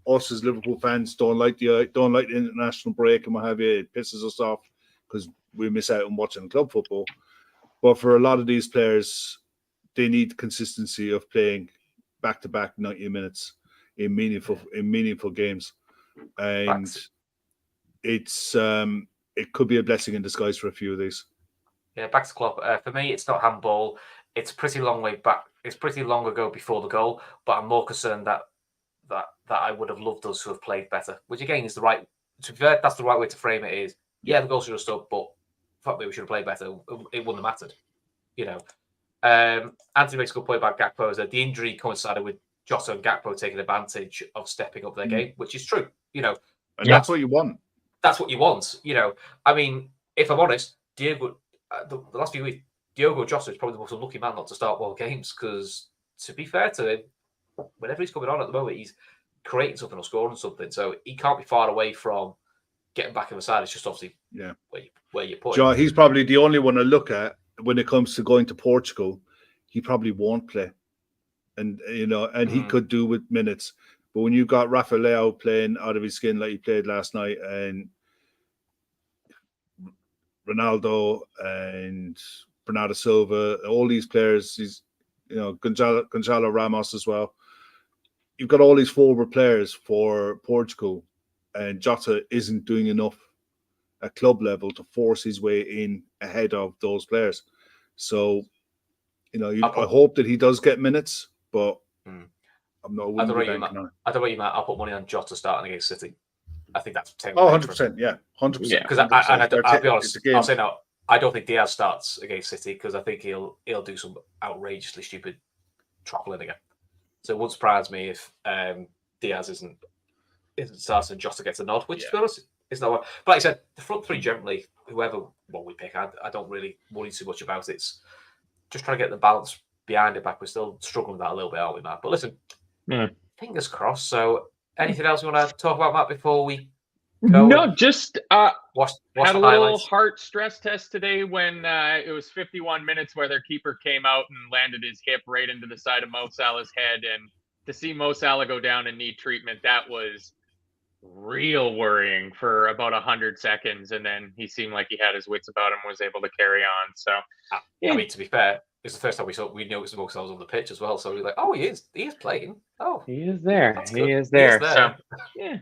us as Liverpool fans don't like the international break and what have you. It pisses us off because we miss out on watching club football. But for a lot of these players, they need consistency of playing back-to-back 90 minutes in meaningful games, and it could be a blessing in disguise for a few of these. Yeah, back to Klopp. For me, it's not handball. It's a pretty long way back. It's pretty long ago before the goal, but I'm more concerned that I would have loved us to have played better. Which again is the right. To be fair, that's the right way to frame it. Is the goal should have stood, but the fact that we should have played better, it wouldn't have mattered. You know, Anthony makes a good point about Gakpo. Is that the injury coincided with Jota and Gakpo taking advantage of stepping up their game, which is true. You know, and that's what you want. That's what you want. You know, I mean, if I'm honest, Diego, the last few weeks, Diogo Jota is probably the most unlucky man not to start more games because, to be fair to him, whenever he's coming on at the moment, creating something or scoring something. So he can't be far away from getting back in the side. It's just obviously where you put him. He's probably the only one I look at when it comes to going to Portugal. He probably won't play, and he could do with minutes. But when you got Rafa Leao playing out of his skin like he played last night, and Ronaldo and Bernardo Silva, all these players, Gonzalo Ramos as well. You've got all these forward players for Portugal, and Jota isn't doing enough at club level to force his way in ahead of those players. So, I hope that he does get minutes, but I'm not. I don't know what you might. I'll put money on Jota starting against City. I think that's 100%. Yeah, 100%. Because I'll be honest, I'll say now, I don't think Diaz starts against City because I think he'll do some outrageously stupid trappling again. So it wouldn't surprise me if Diaz isn't starting and Jota gets a nod, which to be honest is not what. But like I said, the front three generally, whoever we pick, I don't really worry too much about it. It's just trying to get the balance behind it back. We're still struggling with that a little bit, aren't we, Matt? But listen, fingers crossed. So anything else you want to talk about, Matt, before we go? No, just watch had the a little highlights. heart stress test today when it was 51 minutes where their keeper came out and landed his hip right into the side of Mo Salah's head. And to see Mo Salah go down and need treatment, that was real worrying for about 100 seconds. And then he seemed like he had his wits about him, was able to carry on. So, I mean, to be fair, it's the first time we noticed Mo Salah's on the pitch as well. So we're like, oh, he is playing. Oh, he is there. That's He good. is there. He is there. So, yeah.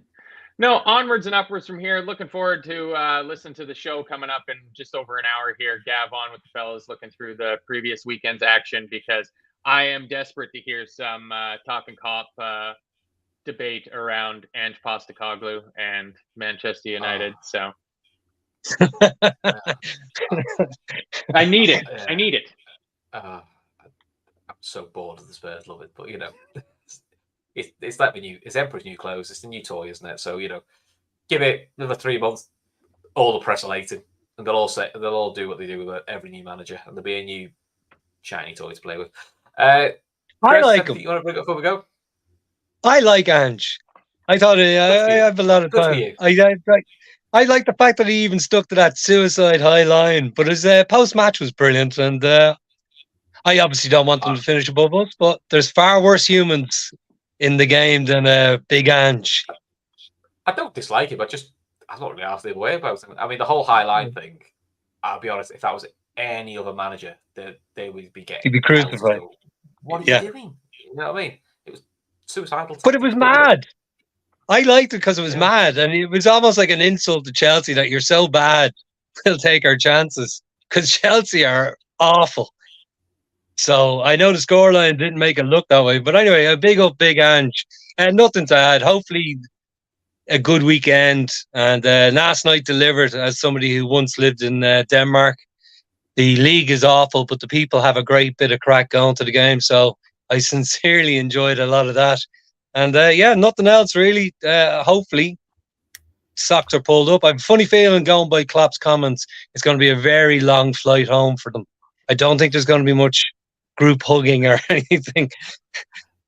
No, onwards and upwards from here. Looking forward to listen to the show coming up in just over an hour here. Gav on with the fellas looking through the previous weekend's action because I am desperate to hear some Talkin Kop debate around Ange Postecoglou and Manchester United. So I need it. Yeah. I need it. I'm so bored of the Spurs, love it, but it's like it's Emperor's new clothes. It's the new toy, isn't it? So give it another 3 months. All the press will hate it, and they'll all do what they do with every new manager, and there'll be a new shiny toy to play with. I like him. You want to bring it up before we go? I like Ange. I thought I have a lot of time. I like the fact that he even stuck to that suicide high line, but his post-match was brilliant, and I obviously don't want them to finish above us, but there's far worse humans in the game than Big Ange. I don't dislike it, but I'm not really asked the other way about it. I mean, the whole high line thing, I'll be honest, if that was any other manager, they would be getting... He'd be crucified. What are you doing? You know what I mean? It was suicidal. But it was mad. I liked it because it was mad, and it was almost like an insult to Chelsea that you're so bad, we'll take our chances, because Chelsea are awful. So I know the scoreline didn't make it look that way, but anyway, a big up, Big Ange, and nothing to add. Hopefully, a good weekend, and last night delivered. As somebody who once lived in Denmark, the league is awful, but the people have a great bit of crack going to the game. So I sincerely enjoyed a lot of that. And nothing else really. Hopefully, socks are pulled up. I have a funny feeling going by Klopp's comments, it's going to be a very long flight home for them. I don't think there's going to be much group hugging or anything.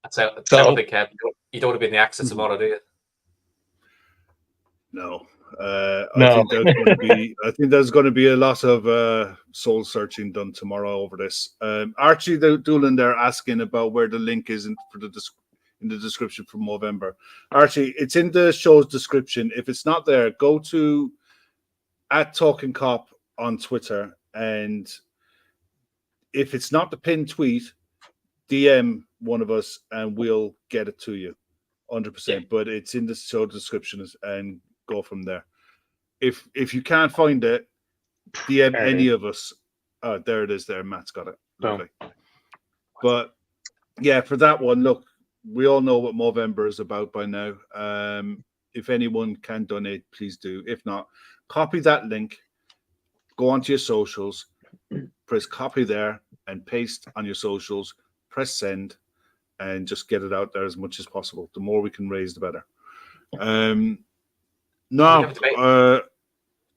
So I think you don't want to be in the accent tomorrow, do you? No. I think there's going to be a lot of soul searching done tomorrow over this. Archie Doolan there asking about where the link is in the description for Movember. Archie, it's in the show's description. If it's not there, go to @Talkin Kop on Twitter, and if it's not the pinned tweet, DM one of us and we'll get it to you 100%. Yeah. But it's in the show description and go from there. If you can't find it, DM any of us. Oh, there it is there. Matt's got it. Lovely. But yeah, for that one, look, we all know what Movember is about by now. If anyone can donate, please do. If not, copy that link, go onto your socials, press copy there and paste on your socials, press send, and just get it out there as much as possible. The more we can raise, the better.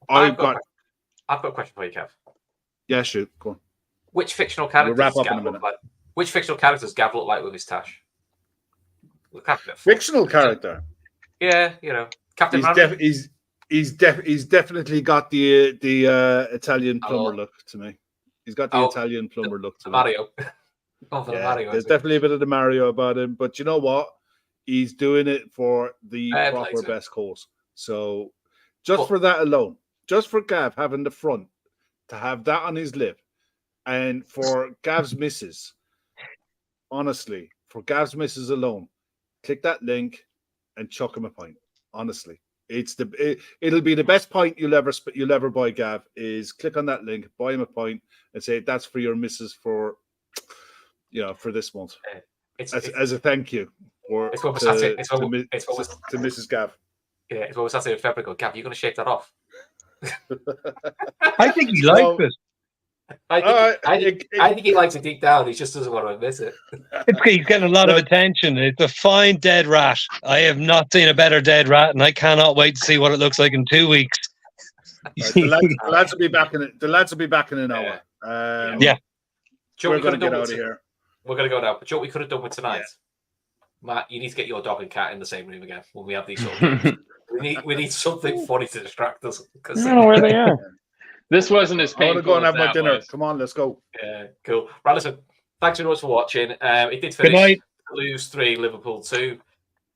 I've got a question for you, Kev. Yeah, shoot. Go on. Which fictional characters Gav look like with his tash? Fictional character. Yeah, Captain He's definitely got the Italian plumber look to me. He's got the Italian plumber look to me. Mario. There's definitely a bit of the Mario about him, but you know what? He's doing it for the proper best cause. So for that alone, just for Gav having the front to have that on his lip, and for Gav's misses, honestly, for Gav's misses alone, click that link and chuck him a pint. Honestly, it'll be the best pint you'll ever buy. Gav, is click on that link, buy him a pint, and say that's for your misses for this month. As a thank you to Mrs. Gav. Yeah, it's what was Saturday in February. Gav, you're going to shake that off. I think he likes it. I think he likes it deep down. He just doesn't want to admit it. He's getting a lot of attention. It's a fine dead rat. I have not seen a better dead rat, and I cannot wait to see what it looks like in 2 weeks. The lads will be back in it. The lads will be back in an hour. Yeah. We're going to get out of here. We're going to go now. But what we could have done with tonight, Matt, you need to get your dog and cat in the same room again when we have these sort of games. We need something funny to distract us. I don't know where they are. This wasn't as painful. I want to go and have my dinner. Was. Come on, let's go. Yeah, cool. Right, listen. Thanks very much for watching. It did finish. Toulouse 3, Liverpool 2.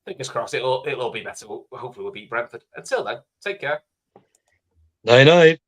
Fingers crossed. It'll all be better. Hopefully, we'll beat Brentford. Until then, take care. Night.